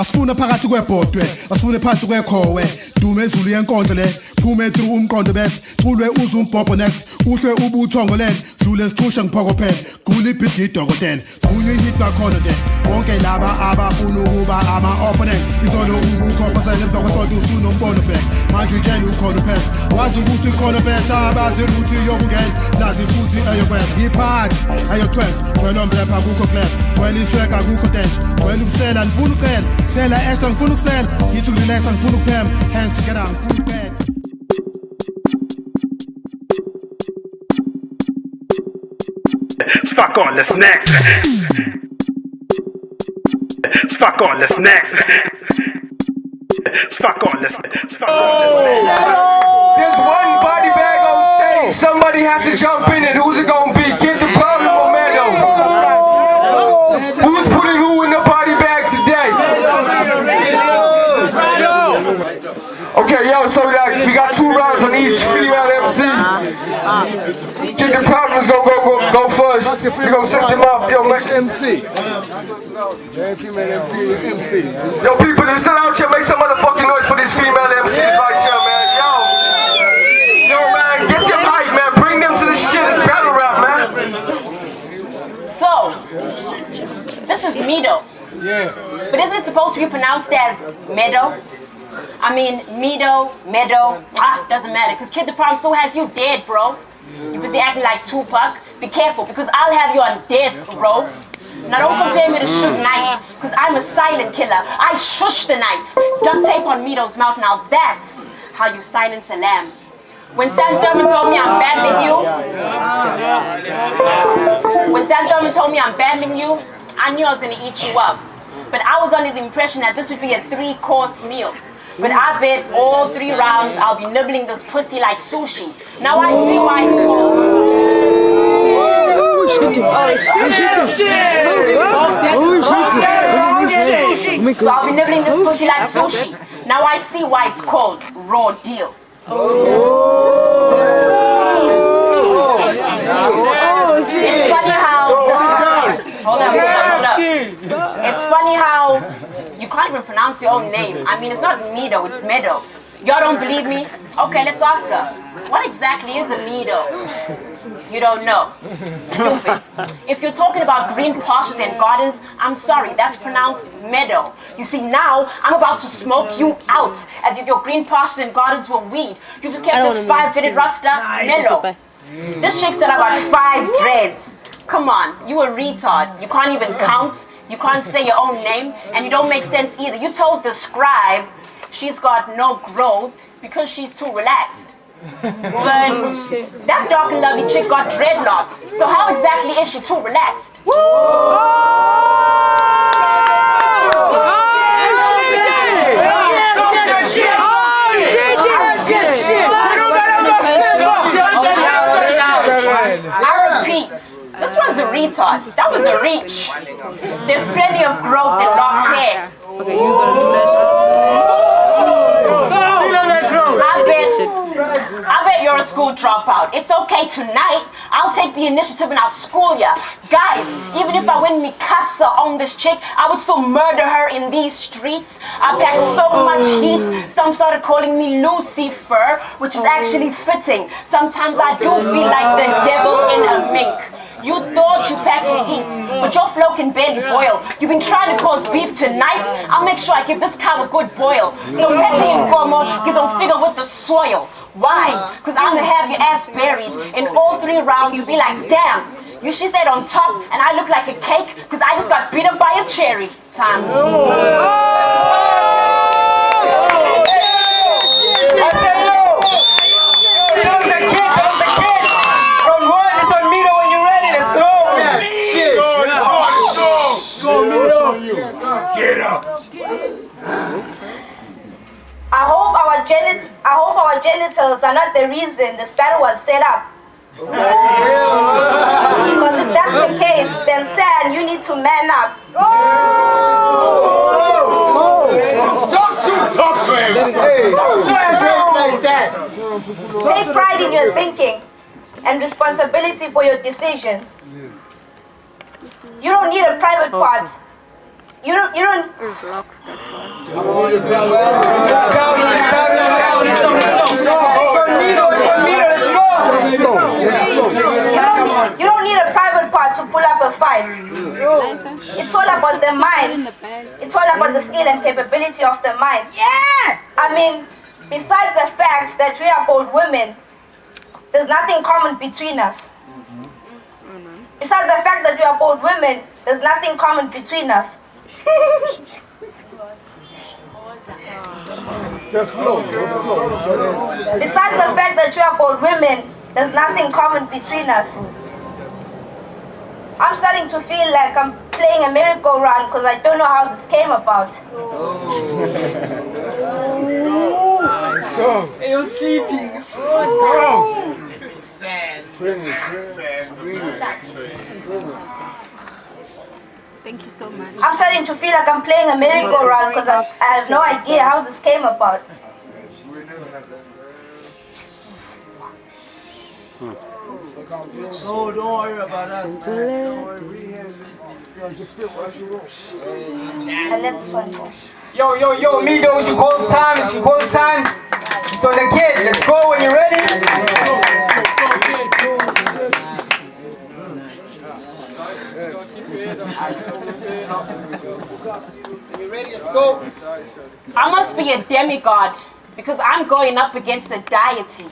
Basifuna phakathi kwebhodwe, basifune phansi kwekhowe. Dume ezulu yenkondlo le, phume through umqondo bese. Culwe uze umbhobho next, uhlwe ubuthongo le. Dlule sithusha ngiphokophe, gula ibhidi idokotela. Kunywe ihit bakhona de. Bonke laba abafuna ukuba ama-opponent. Izolo ubukhophisele emva kwesonto usunombono back. Manje utshela ukhona uphethe. Wazi ukuthi ukhona uphethe, abazi ukuthi yokungena. Nazi futhi eyokwenza. Iphathi, eyokwenza. Twela omrepha kukho clap. Twela isweka kukho dance. Twela ubusela ngifuna ucela. Sela Ashton ngifuna ukusela. Yithi ukurelaxa ngifuna ukuphema. Hands together ngifuna ukuqeda. Fuck on, let's next. Fuck on, let's next. Fuck on, let's next. There's one body bag on stage. Somebody has to jump in it. Who's it gonna be? Get the problem or MEADOW? Who's putting who in the body bag today? Okay, yo, so we got 2 rounds on each female MC. Get the problems go first. We gonna set them up, yo, man. MC. Female MC. Yo, people, you still out here? Make some motherfucking noise for these female MCs right here, man. Yo, man, get them hype, man. Bring them to the shit. It's battle rap, man. So, this is MEADOW. Yeah. But isn't it supposed to be pronounced as MEADOW? I mean, MEADOW, doesn't matter, because Kid the Problem still has you dead, bro. You busy acting like Tupac. Be careful, because I'll have you on death row. Now don't compare me to Suge Knight, because I'm a silent killer. I shush the night. Duct tape on MEADOW's mouth, now that's how you silence a lamb. When Sam Thurman told me I'm battling you, I knew I was going to eat you up. But I was under the impression that this would be a 3-course meal. But I bet all 3 rounds I'll be nibbling this pussy like sushi. Now I see why it's called. So I'll be nibbling this pussy like sushi. Now I see why it's called RawDeal. It's funny how... Hold up. It's funny how you can't even pronounce your own name. I mean, it's not MEADOW, it's MEADOW. Y'all don't believe me? Okay, let's ask her. What exactly is a MEADOW? You don't know. Stupid. If you're talking about green pastures and gardens, I'm sorry, that's pronounced MEADOW. You see, now I'm about to smoke you out as if your green pastures and gardens were weed. You just kept this 5-fitted rasta, MEADOW. This chick said I got 5 dreads. Come on, you a retard. You can't even count, you can't say your own name, and you don't make sense either. You told the scribe she's got no growth because she's too relaxed. But that dark and lovely chick got dreadlocks. So how exactly is she too relaxed? I repeat, this one's a retard. That was a reach. There's plenty of growth in locked hair. Okay, you gonna do that? I bet you're a school dropout. It's okay tonight. I'll take the initiative and I'll school ya. Guys, even if I win me casa on this chick, I would still murder her in these streets. I pack so much heat, some started calling me Lucifer, which is actually fitting. Sometimes I do feel like the devil in a mink. You thought you packed the heat, but your flow can barely boil. You've been trying to cause beef tonight. I'll make sure I give this cow a good boil. So Tete and Gomo, you don't figure with the soil. Why? Because I'm gonna have your ass buried. In all 3 rounds, you'll be like, damn, you she stayed on top and I look like a cake because I just got beat up by a cherry. Time. I hope our genitals are not the reason this battle was set up. Because if that's the case, then San, you need to man up. Talk to him. Hey, like that. Take pride in your thinking and responsibility for your decisions. You don't need a private part. You don't You don't need a private part to pull up a fight. It's all about the mind. It's all about the skill and capability of the mind. Yeah! I mean, besides the fact that we are both women, there's nothing common between us. Besides the fact that we are both women, there's nothing common between us. Just flow. Besides the fact that we are both women, there's nothing common between us. I'm starting to feel like I'm playing a merry-go-round because I don't know how this came about. Let's go. Hey, you're sleeping. Let's go. Sad. Thank you so much. I'm starting to feel like I'm playing a merry-go-round because I have no idea how this came about. Oh, don't worry about us, man. Don't worry. Just spit what you want. I let this one go. Yo, MEADOW, she calls time. It's on the kid. Let's go when you're ready. You ready? Let's go. I must be a demigod because I'm going up against the deity.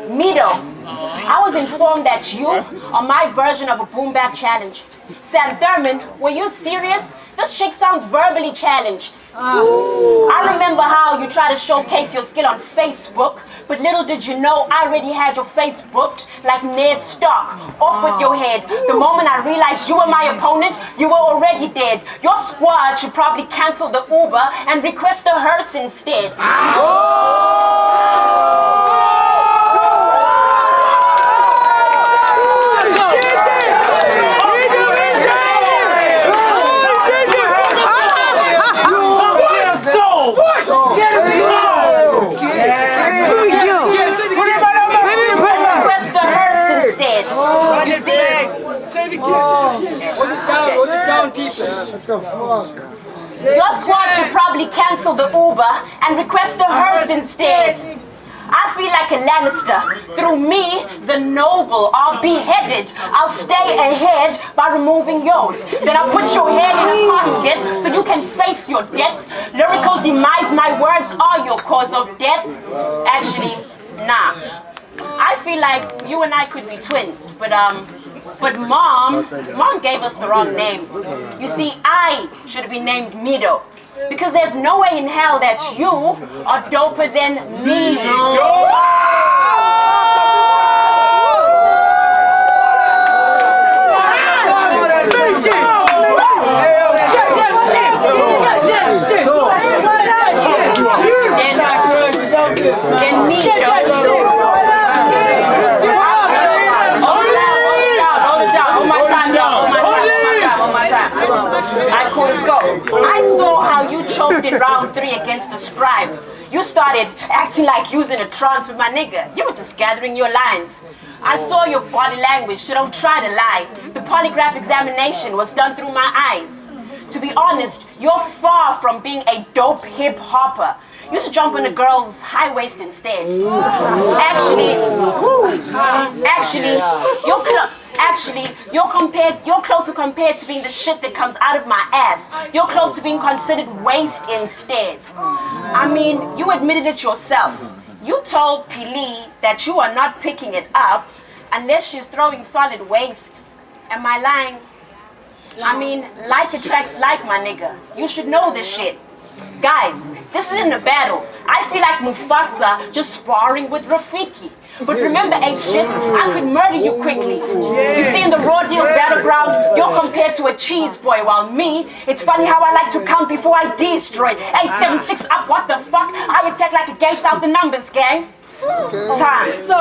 MEADOW, I was informed that you are my version of a boom bap challenge. Sam Thurman, were you serious? This chick sounds verbally challenged. I remember how you tried to showcase your skill on Facebook, but little did you know I already had your face booked like Ned Stark. Off with your head. The moment I realized you were my opponent, you were already dead. Your squad should probably cancel the Uber and request a hearse instead. Hold it down, people. What the fuck? Your squad should probably cancel the Uber and request a hearse instead. I feel like a Lannister. Through me, the noble, are beheaded. I'll stay ahead by removing yours. Then I'll put your head in a casket so you can face your death. Lyrical demise, my words are your cause of death. Actually, nah. I feel like you and I could be twins, but mom gave us the wrong name. You see, I should be named MEADOW. Because there's no way in hell that you are doper than me. Then MEADOW. I saw how you choked in round 3 against the scribe. You started acting like you was in a trance with my nigga. You were just gathering your lines. I saw your body language, so don't try to lie. The polygraph examination was done through my eyes. To be honest, you're far from being a dope hip hopper. You should jump on a girl's high waist instead. You're closer compared to being the shit that comes out of my ass. You're close to being considered waste instead. I mean, you admitted it yourself. You told Pili that you are not picking it up unless she's throwing solid waste. Am I lying? I mean, like attracts like, my nigga. You should know this shit. Guys, this isn't a battle. I feel like Mufasa just sparring with Rafiki. But remember, ape shit, I could murder you quickly. You see, in the RawDeal battleground, you're compared to a cheese boy, while me, it's funny how I like to count before I destroy. 876 up, what the fuck? I attack like a gangster out the numbers, gang. Time. So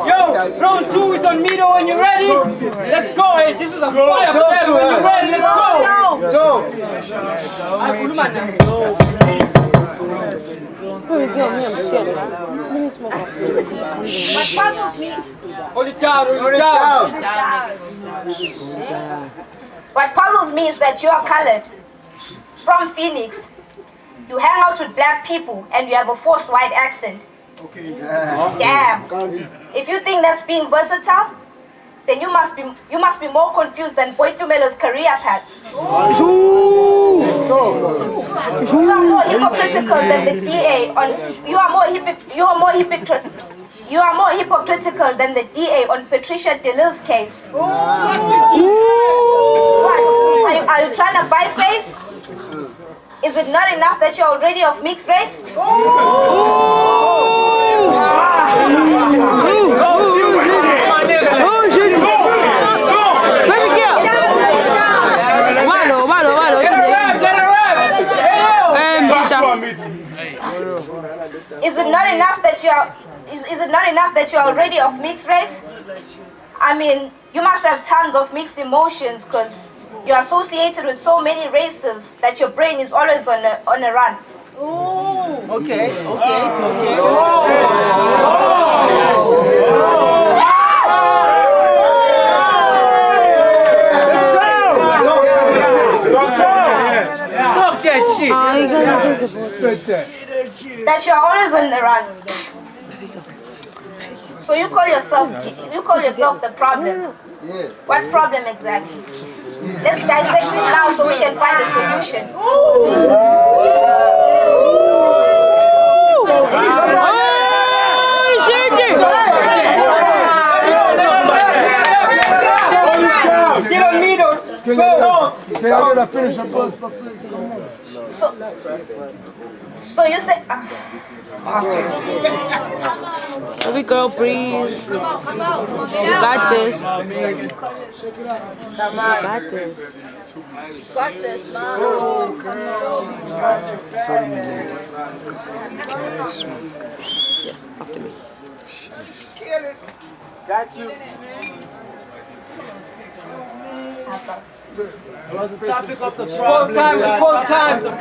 Yo, round 2 is on MEADOW when you're ready. Let's go. Hey, this is a fire battle. When you're ready, let's go. What puzzles me? Hold it down. What puzzles me is that you are colored. From Phoenix. You hang out with black people and you have a forced white accent. Damn. If you think that's being versatile, then you must be more confused than Boy Tumelo's career path. You are more hypocritical than the DA you are more hypocritical than the DA on Patricia DeLille's case. What? Are you trying to buy face? Is it not enough that you're already of mixed race? Is it not enough that you're already of mixed race? I mean, you must have tons of mixed emotions because you're associated with so many races that your brain is always on a run. Okay. Talk that shit. That you're always on the run. So you call yourself the problem. Yes. What problem exactly? Let's dissect it now so we can find a solution. Get on me though. So you say Baby girl, breathe. You got this. You got this, Mom. Yes, after me. Got you. What's the topic of the problem? Suppose time. Third round.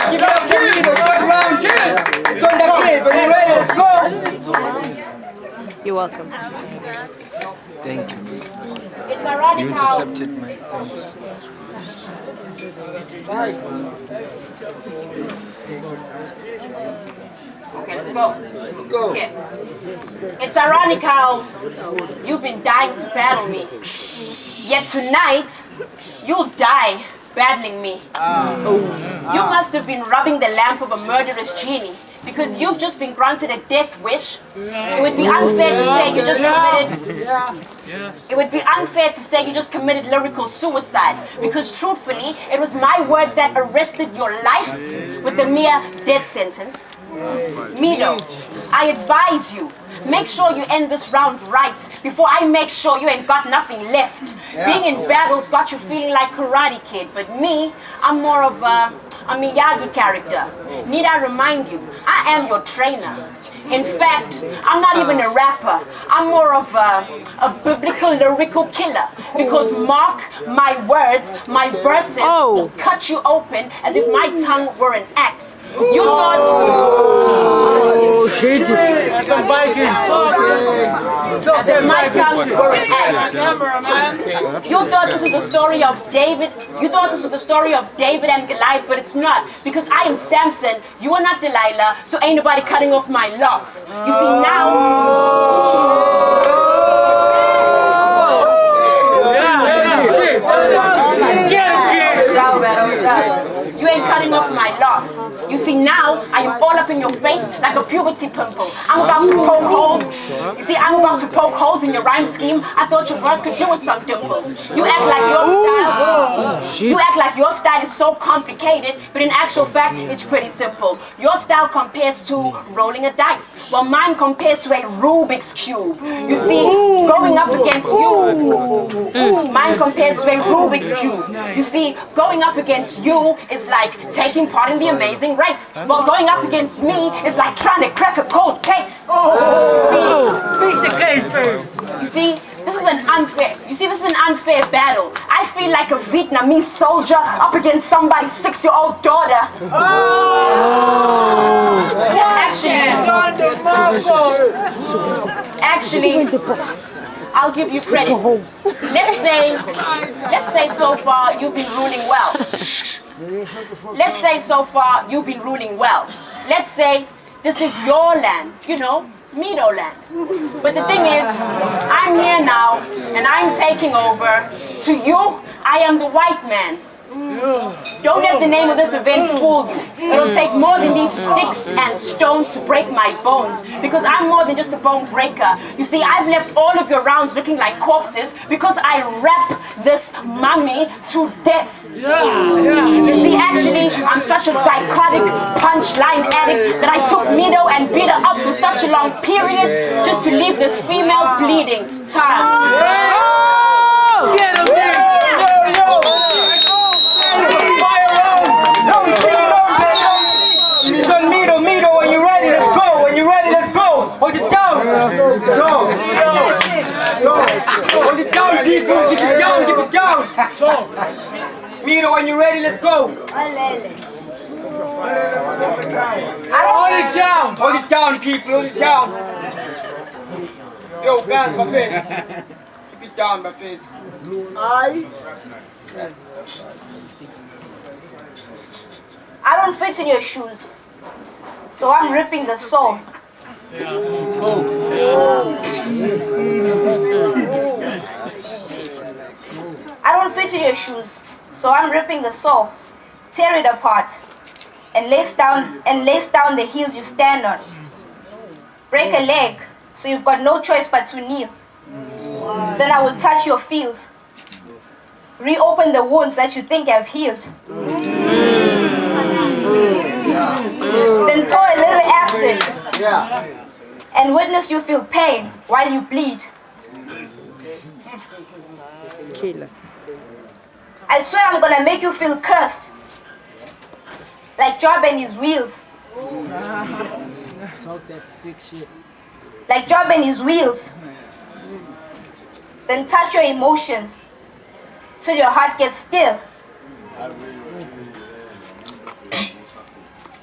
Give it up to me, the third round, kid. It's on the kid, but you ready? Let's go. You're welcome. Thank you. It's ironic You how intercepted my thoughts. Okay, let's go. Okay. It's ironic how you've been dying to battle me. Yet tonight, you'll die battling me. You must have been rubbing the lamp of a murderous genie because you've just been granted a death wish. It would be unfair to say you just committed. It would be unfair to say you just committed lyrical suicide because truthfully, it was my words that arrested your life with the mere death sentence. MEADOW, I advise you, make sure you end this round right before I make sure you ain't got nothing left. Being in battles got you feeling like Karate Kid, but me, I'm more of a Miyagi character. Need I remind you, I am your trainer. In fact, I'm not even a rapper. I'm more of a biblical lyrical killer because mark my words, my verses will cut you open as if my tongue were an axe. You thought... As if my tongue were an axe. You thought this was the story of David. You thought this was the story of David and Goliath, but it's not. Because I am Samson, you are not Delilah, so ain't nobody cutting off my locks. You see You ain't cutting off my locks. You see now, I am all up in your face like a puberty pimple. I'm about to poke holes. You see, I'm about to poke holes in your rhyme scheme. I thought your verse could do with some dimples. You act like your style. You act like your style is so complicated, but in actual fact, it's pretty simple. Your style compares to rolling a dice, while mine compares to a Rubik's Cube. You see, going up against you, mine compares to a Rubik's Cube. You see, going up against you is like taking part in the amazing race, while going up against me is like trying to crack a cold case. Beat the case, baby. You see, this is an unfair battle. I feel like a Vietnamese soldier up against somebody's 6-year-old daughter. Actually, actually, I'll give you credit. Let's say so far you've been ruling well. Let's say so far you've been ruling well. Let's say this is your land, you know, MEADOW land. But the thing is, I'm here now and I'm taking over. To you, I am the white man. Don't let the name of this event fool you. It'll take more than these sticks and stones to break my bones, because I'm more than just a bone breaker. You see, I've left all of your rounds looking like corpses because I rap this mummy to death. You see, actually, I'm such a psychotic punchline addict that I took MEADOW and beat her up for such a long period just to leave this female bleeding. Time. MEADOW, when you're ready, let's go. When you're ready, let's go. Hold it down. Hold it down, people. Keep it down, keep it down. MEADOW, when you're ready, let's go. Hold it down, people. Hold it down. Yo, guys, my face. Keep it down, my face. I don't fit in your shoes, so I'm ripping the sole. I don't fit in your shoes, so I'm ripping the sole. Tear it apart and lace down the heels you stand on. Break a leg, so you've got no choice but to kneel. Then I will touch your feels. Reopen the wounds that you think have healed. Then pour a little acid and witness you feel pain while you bleed. I swear I'm gonna make you feel cursed, like Job and his wheels. Like Job and his wheels. Then touch your emotions till your heart gets still.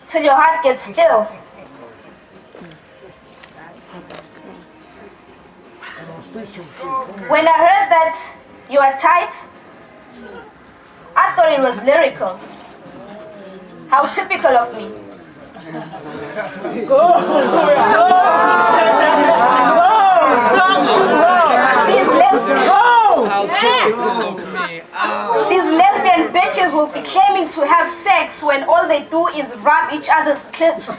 Till your heart gets still. When I heard that you are tight, I thought it was lyrical. How typical of me. These lesbian bitches will be claiming to have sex when all they do is rub each other's clits.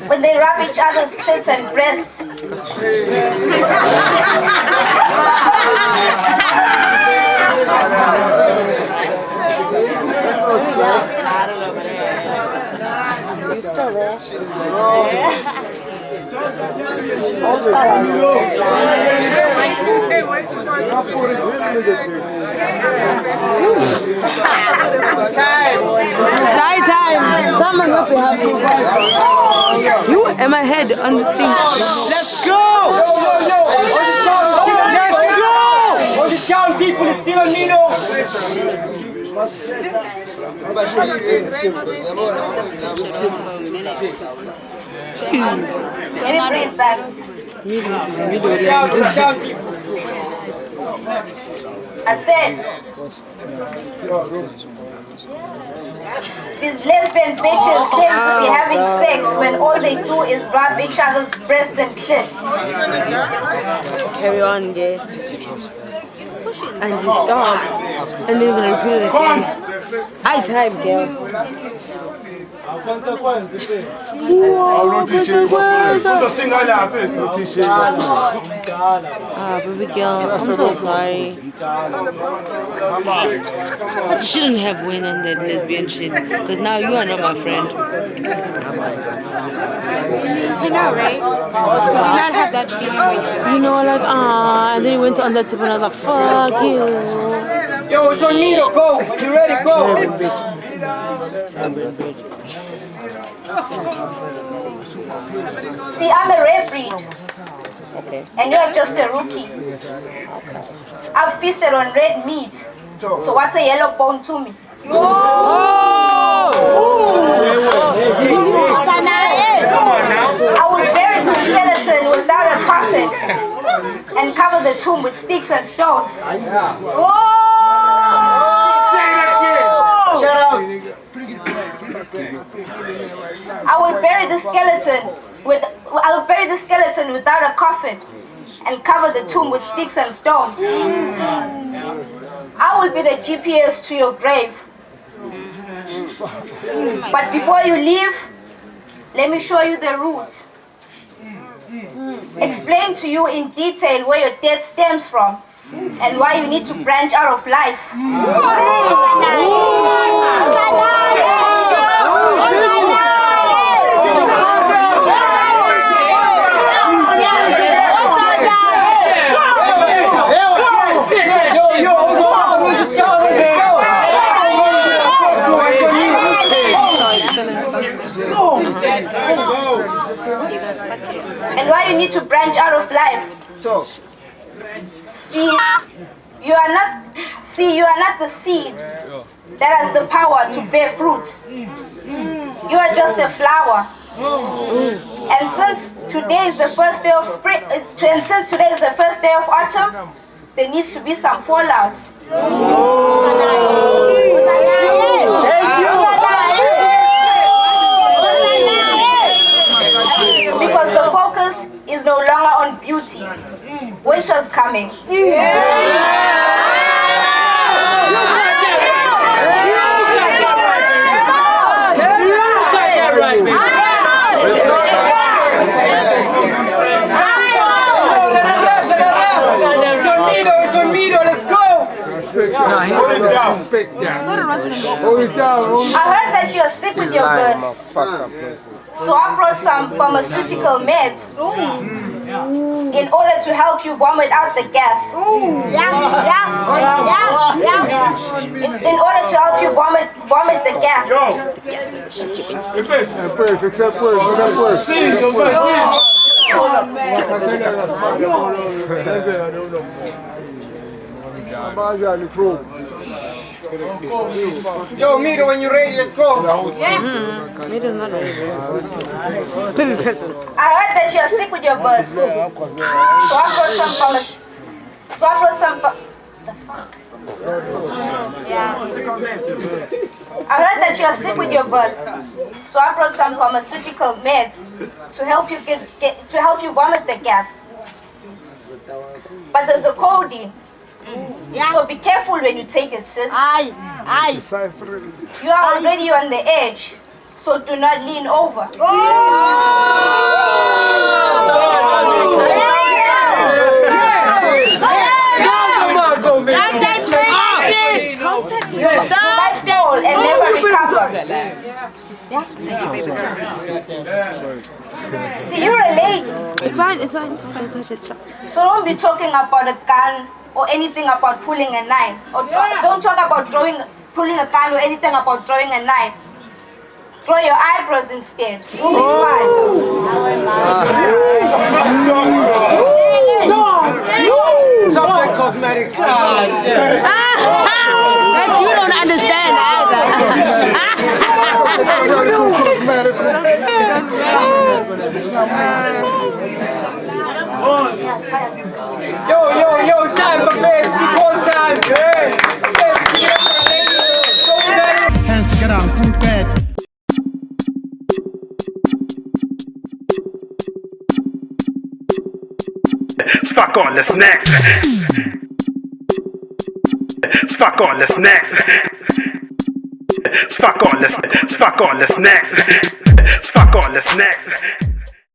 When they rub each other's clits and breasts. Time. Someone will be happy. You and my head on this thing. Let's go! Let's go! Hold it down, people. It's still on MEADOW. Let me bring it back. I said, these lesbian bitches claim to be having sex when all they do is rub each other's breasts and clits. Carry on, gay. And you stop. And then we're gonna repeat it again. High time, girl. Baby girl, I'm so sorry. You shouldn't have went on that lesbian shit, because now you are not my friend. You know, right? You not have that feeling where you You know, like, and then you went on that tip and I was like, fuck you. Yo, it's on me to go. When you ready, go. See, I'm a rare breed. And you're just a rookie. I've feasted on red meat. So what's a yellow bone to me? Come on now. I will bury the skeleton without a coffin and cover the tomb with sticks and stones. Shut up. I will bury the skeleton without a coffin and cover the tomb with sticks and stones. I will be the GPS to your grave. But before you leave, let me show you the route. Explain to you in detail where your death stems from and why you need to branch out of life. And why you need to branch out of life. See, you are not the seed that has the power to bear fruit. You are just a flower. And since today is the first day of spring, and since today is the first day of autumn, there needs to be some fallout. Because the focus is no longer on beauty. Winter's coming. It's on MEADOW, let's go! Hold it down. I heard that you are sick with your verse. So I brought some pharmaceutical meds in order to help you vomit out the gas. In order to help you vomit the gas. Yo, MEADOW, when you're ready, let's go. MEADOW's not ready. I heard that you are sick with your verse. So I brought some I heard that you are sick with your verse. So I brought some pharmaceutical meds to help you vomit the gas. But there's a codeine. So be careful when you take it, sis. You are already on the edge, so do not lean over. You might fall and never recover. See, you're a lady. It's fine, touch it. So don't be talking about a gun or anything about pulling a knife. Or don't talk about pulling a gun or anything about drawing a knife. Draw your eyebrows instead. You'll be fine. Stop that cosmetics. That you don't understand either. Yo, time for bed. She wants time. Hands together and full bed. Fuck all this next. Fuck all this next. Fuck all this next. Fuck all this next.